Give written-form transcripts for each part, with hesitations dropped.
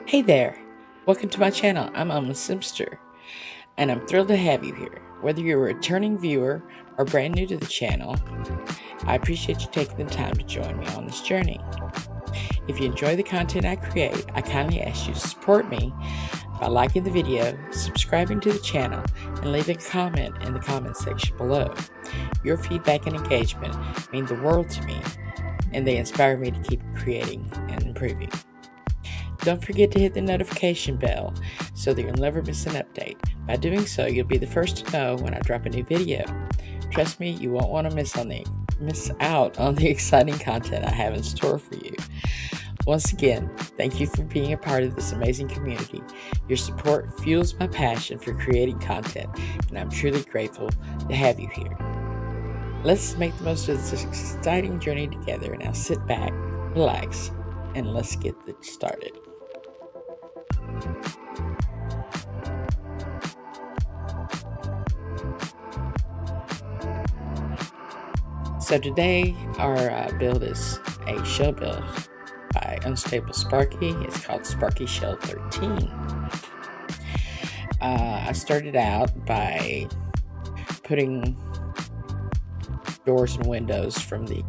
Hey there, welcome to my channel. I'm OmaSimster, and I'm thrilled to have you here. Whether you're a returning viewer or brand new to the channel, I appreciate you taking the time to join me on this journey. If you enjoy the content I create, I kindly ask you to support me by liking the video, subscribing to the channel, and leaving a comment in the comment section below. Your feedback and engagement mean the world to me, and they inspire me to keep creating and improving. Don't forget to hit the notification bell so that you'll never miss an update. By doing so, you'll be the first to know when I drop a new video. Trust me, you won't want to miss out on the exciting content I have in store for you. Once again, thank you for being a part of this amazing community. Your support fuels my passion for creating content, and I'm truly grateful to have you here. Let's make the most of this exciting journey together. Now sit back, relax, and let's get it started. So today our build is a shell build by UnstableSparkey. It's called Sparky Shell 13. I started out by putting doors and windows from the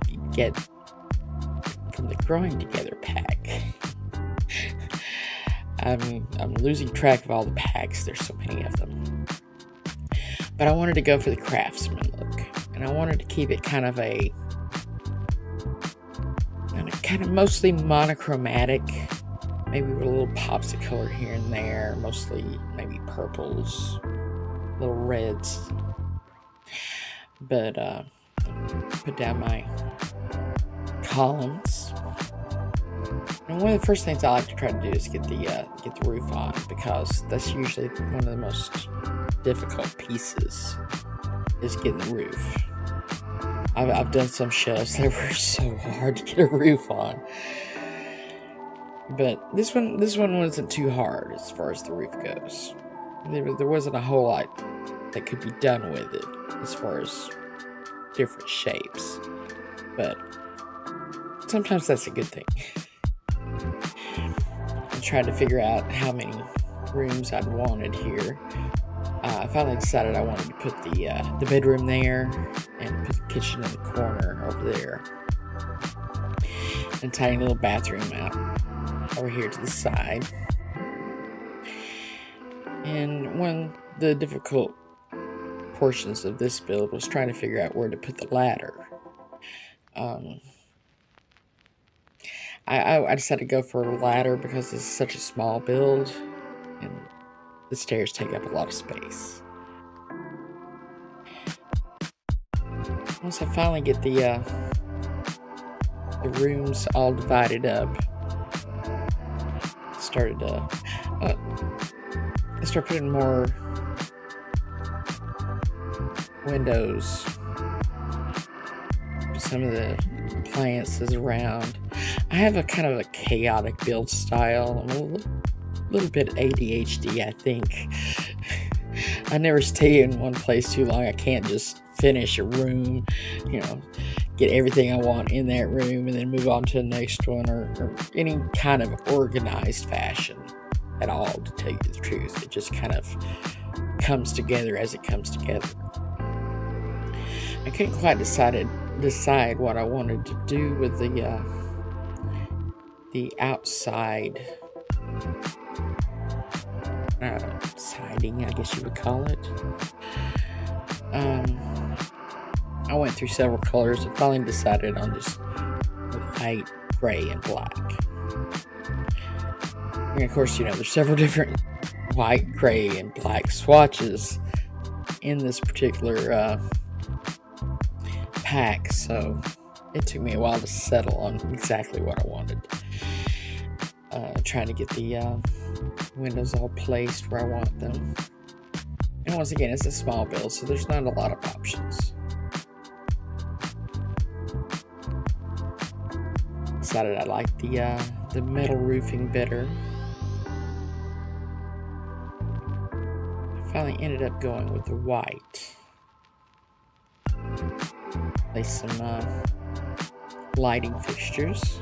Growing Together pack. I'm losing track of all the packs. There's so many of them. But I wanted to go for the craftsman look, and I wanted to keep it kind of mostly monochromatic, maybe with a little pops of color here and there, mostly maybe purples, little reds. But put down my columns. And one of the first things I like to try to do is get the roof on, because that's usually one of the most difficult pieces, is getting the roof. I've done some shelves that were so hard to get a roof on, but this one wasn't too hard as far as the roof goes. There wasn't a whole lot that could be done with it as far as different shapes, but sometimes that's a good thing. I tried to figure out how many rooms I'd wanted here. I finally decided I wanted to put the bedroom there and put the kitchen in the corner over there, and a tiny little bathroom out over here to the side. And one of the difficult portions of this build was trying to figure out where to put the ladder. I decided to go for a ladder because it's such a small build, and the stairs take up a lot of space. Once I finally get the rooms all divided up, I started putting more windows, some of the appliances around. I have a kind of a chaotic build style. I'm a little bit ADHD, I think. I never stay in one place too long. I can't just finish a room, get everything I want in that room and then move on to the next one, or any kind of organized fashion at all, to tell you the truth. It just kind of comes together as it comes together. I couldn't quite decide what I wanted to do with the outside siding, I guess you would call it. I went through several colors and finally decided on just white, gray, and black. And of course, there's several different white, gray, and black swatches in this particular pack, so it took me a while to settle on exactly what I wanted. Trying to get the windows all placed where I want them. And once again, it's a small build, so there's not a lot of options. Decided I liked the metal roofing better. I finally ended up going with the white. Place some lighting fixtures.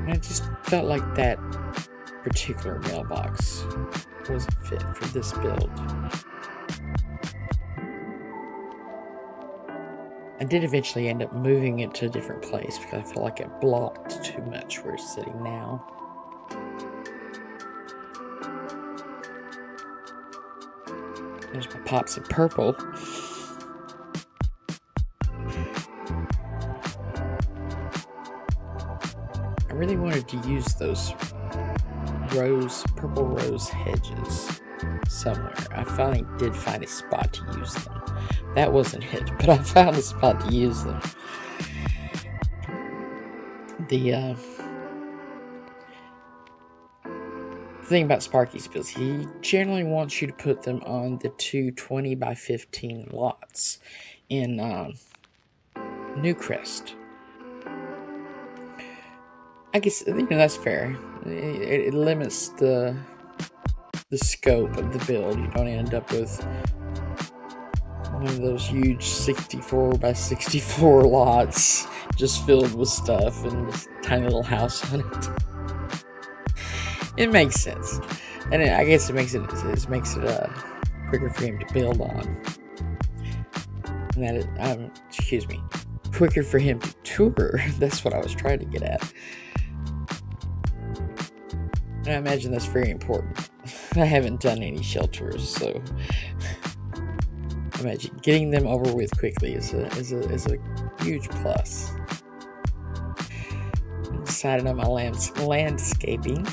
And I just felt like that particular mailbox wasn't fit for this build. I did eventually end up moving it to a different place because I felt like it blocked too much where it's sitting now. There's my pops of purple. I really wanted to use those purple rose hedges somewhere. I finally did find a spot to use them. That wasn't it, but I found a spot to use them. The thing about Sparky's builds, he generally wants you to put them on the 2 20 by 15 lots in Newcrest. I guess that's fair. It limits the scope of the build. You don't end up with one of those huge 64 by 64 lots just filled with stuff and this tiny little house on it. It makes sense, and I guess it makes it quicker for him to build on. And that excuse me, quicker for him to tour. That's what I was trying to get at. And I imagine that's very important. I haven't done any shell tours, so I imagine getting them over with quickly is a huge plus. I decided on my landscaping.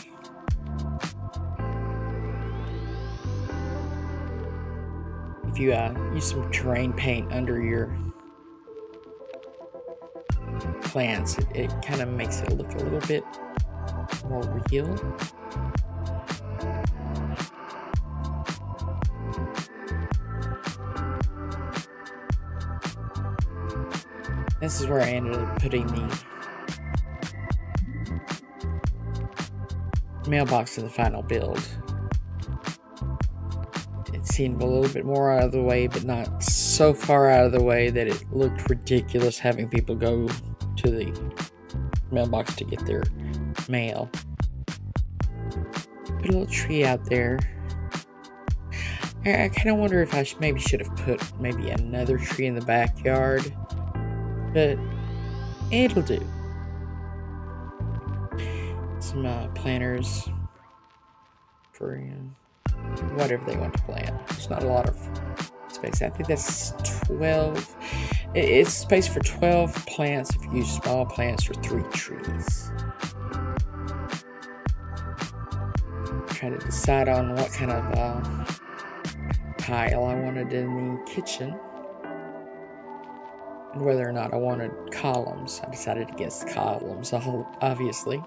If you use some terrain paint under your plants, it kind of makes it look a little bit more real. This is where I ended up putting the mailbox in the final build. It seemed a little bit more out of the way, but not so far out of the way that it looked ridiculous having people go to the mailbox to get their mail. Put a little tree out there. I kind of wonder if I maybe should have put maybe another tree in the backyard, but it'll do. Some planters for whatever they want to plant. There's not a lot of space. I think that's 12. It's space for 12 plants if you use small plants or 3 trees. Trying to decide on what kind of tile I wanted in the kitchen and whether or not I wanted columns. I decided against columns, obviously.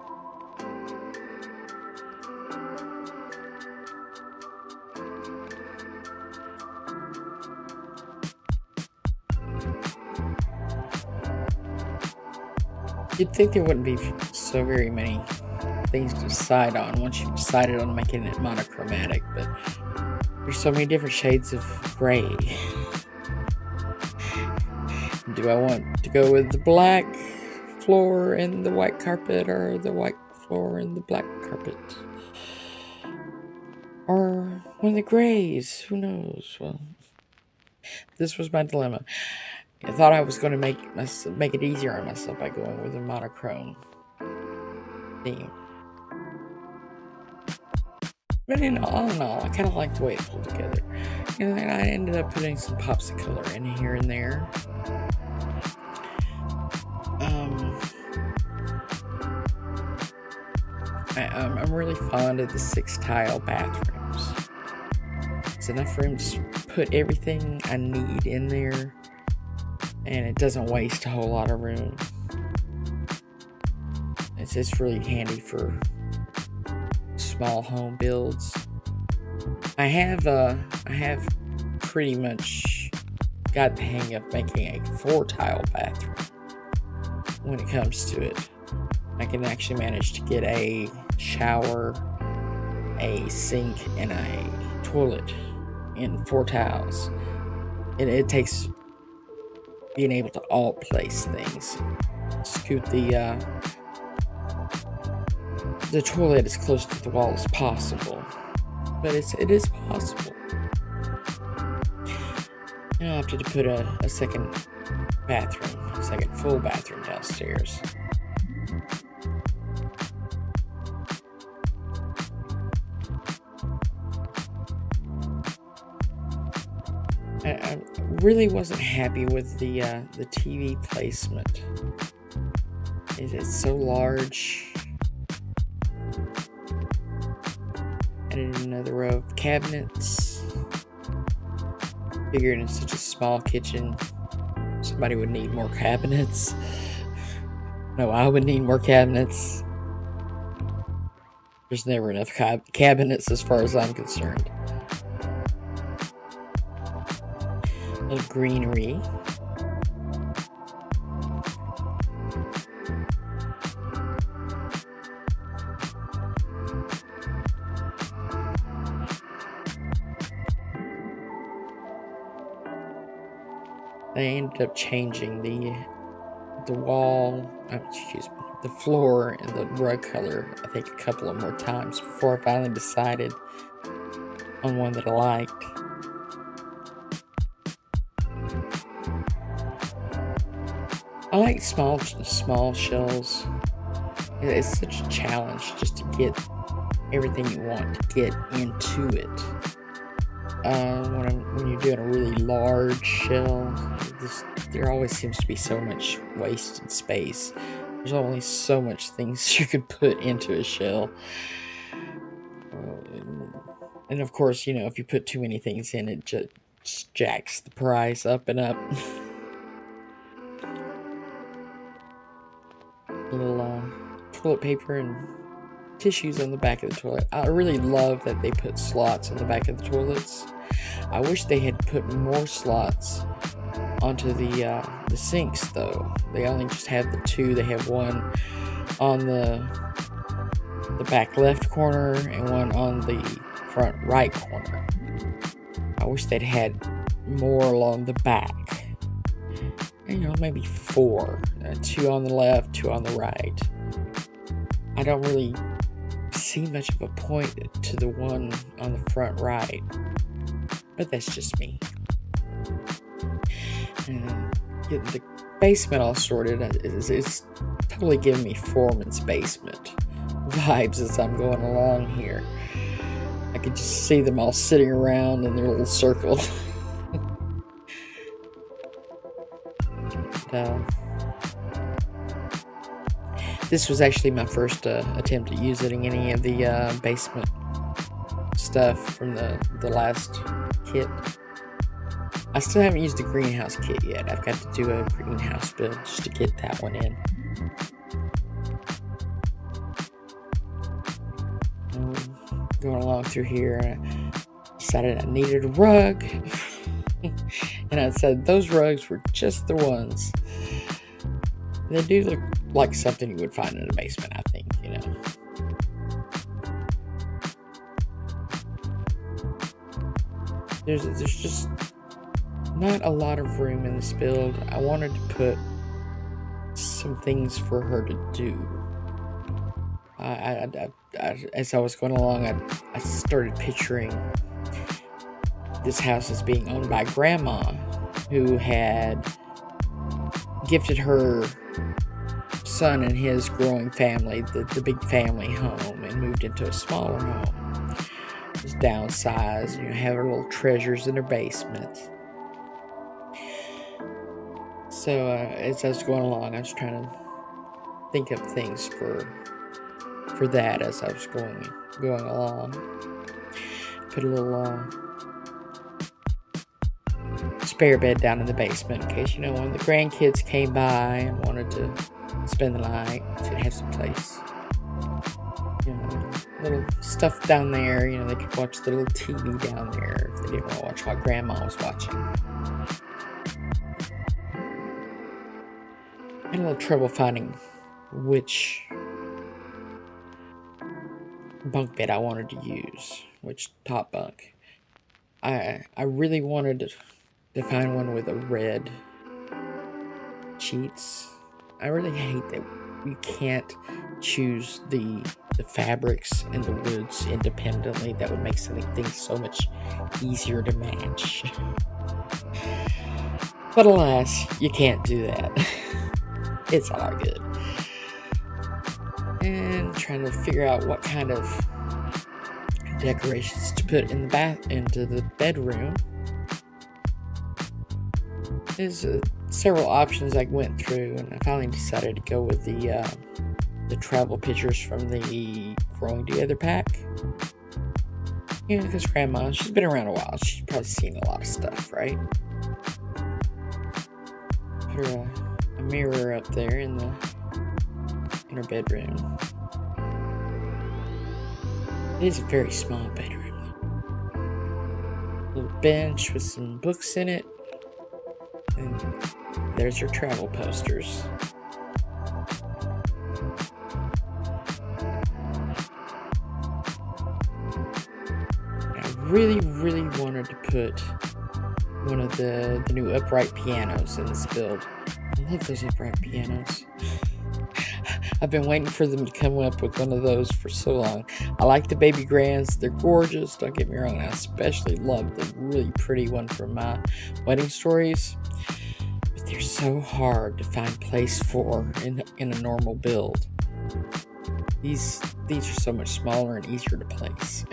You'd think there wouldn't be so very many things to decide on once you've decided on making it monochromatic, but there's so many different shades of gray. Do I want to go with the black floor and the white carpet, or the white floor and the black carpet? Or one of the grays? Who knows? Well, this was my dilemma. I thought I was going to make it easier on myself by going with a monochrome theme. But all in all, I kind of liked the way it pulled together. And then I ended up putting some pops of color in here and there. I'm really fond of the 6-tile bathrooms. It's enough room to put everything I need in there, and it doesn't waste a whole lot of room. It's really handy for small home builds. I have pretty much got the hang of making a 4-tile bathroom. When it comes to it, I can actually manage to get a shower, a sink, and a toilet in 4 tiles. It takes being able to alt place things. Scoot the the toilet as close to the wall as possible. But it is possible. And I opted to put a second bathroom, a second full bathroom downstairs. I really wasn't happy with the TV placement. It is so large. Added another row of cabinets. Figured in such a small kitchen, somebody would need more cabinets. No, I would need more cabinets. There's never enough cabinets as far as I'm concerned. A little greenery. They ended up changing the wall, the floor and the rug color, I think a couple of more times before I finally decided on one that I liked. I like small shells. It's such a challenge just to get everything you want to get into it. When you're doing a really large shell, there always seems to be so much wasted space. There's only so much things you could put into a shell. And of course, if you put too many things in, it just jacks the price up and up. A little toilet paper and tissues on the back of the toilet. I really love that they put slots on the back of the toilets. I wish they had put more slots onto the sinks, though. They only just have the two. They have one on the back left corner and one on the front right corner. I wish they'd had more along the back. Maybe 4. 2 on the left, 2 on the right. I don't really see much of a point to the one on the front right, but that's just me. Getting the basement all sorted is totally giving me Foreman's Basement vibes as I'm going along here. I could just see them all sitting around in their little circle. This was actually my first attempt at using any of the basement stuff from the last kit. I still haven't used the greenhouse kit yet. I've got to do a greenhouse build just to get that one in. Going along through here, I decided I needed a rug. And I said those rugs were just the ones. They do look like something you would find in a basement, I think, There's just not a lot of room in this build. I wanted to put some things for her to do. As I was going along, I started picturing this house as being owned by Grandma, who had gifted her son and his growing family the big family home and moved into a smaller home. Just downsized, have her little treasures in her basement. So as I was going along, I was trying to think of things for that as I was going along. Put a little spare bed down in the basement in case, when the grandkids came by and wanted to spend the night, to have some place. Little stuff down there, they could watch the little TV down there if they didn't want to watch what Grandma was watching. I had a little trouble finding which bunk bed I wanted to use, which top bunk. I really wanted to find one with a red sheets. I really hate that you can't choose the the fabrics and the woods independently. That would make things so much easier to match. But alas, you can't do that. It's all good. And trying to figure out what kind of decorations to put in into the bedroom. There's several options I went through, and I finally decided to go with the travel pictures from the Growing Together pack. You know, because Grandma, she's been around a while. She's probably seen a lot of stuff, right? Put her a mirror up there in her bedroom. It is a very small bedroom. A little bench with some books in it. And there's your travel posters. I really wanted to put one of the new upright pianos in this build. I love those upright pianos. I've been waiting for them to come up with one of those for so long. I like the baby grands. They're gorgeous. Don't get me wrong. I especially love the really pretty one from my wedding stories. But they're so hard to find place for in a normal build. These are so much smaller and easier to place.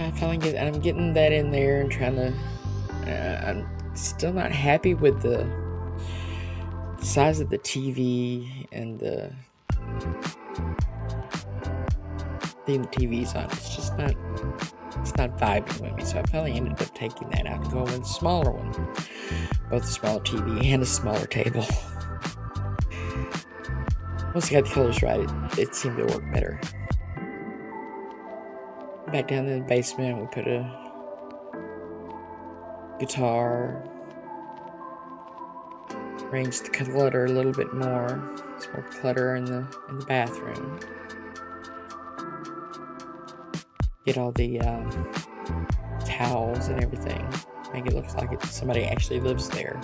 I'm getting that in there and trying to. I'm still not happy with the size of the TV and the thing the TV's on. It's not vibing with me. So I finally ended up taking that out and going with a smaller one. Both a smaller TV and a smaller table. Once I got the colors right, it seemed to work better. Back down in the basement, we put a guitar. Arrange the clutter a little bit more. There's more clutter in the bathroom. Get all the towels and everything. Make it look like somebody actually lives there.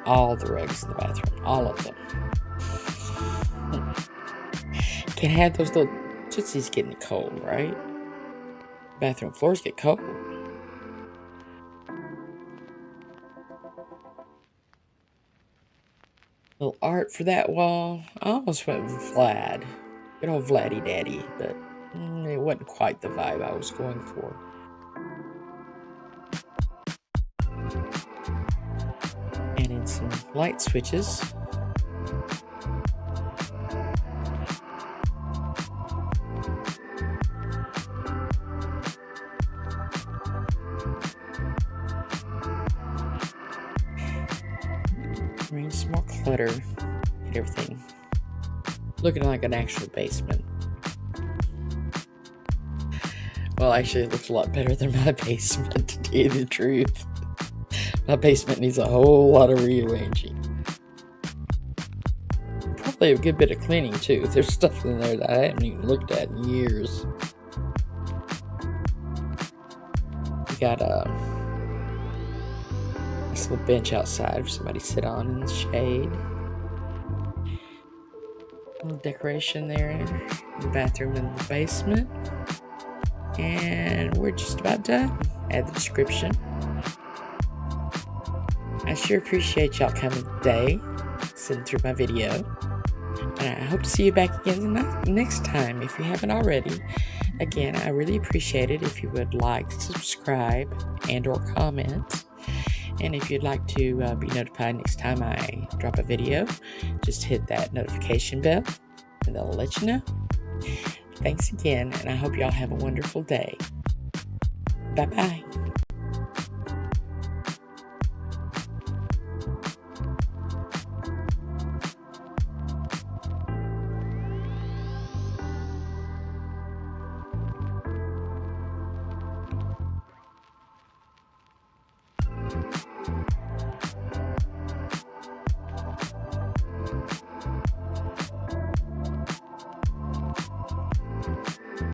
All the rugs in the bathroom. All of them. Can't have those little tootsies getting cold, right? Bathroom floors get cold. Little art for that wall. I almost went with Vlad. Good old Vladdy Daddy, but it wasn't quite the vibe I was going for. And in some light switches. Arrange some more clutter. Get everything looking like an actual basement. Well, actually, it looks a lot better than my basement, to tell you the truth. My basement needs a whole lot of rearranging. Probably a good bit of cleaning, too. There's stuff in there that I haven't even looked at in years. We got a nice little bench outside for somebody to sit on in the shade. A little decoration there in the bathroom in the basement. And we're just about done. Add the description. I sure appreciate y'all coming today, sitting through my video. And I hope to see you back again next time if you haven't already. Again, I really appreciate it if you would like, subscribe, and or comment. And if you'd like to be notified next time I drop a video, just hit that notification bell and they'll let you know. Thanks again, and I hope y'all have a wonderful day. Bye-bye.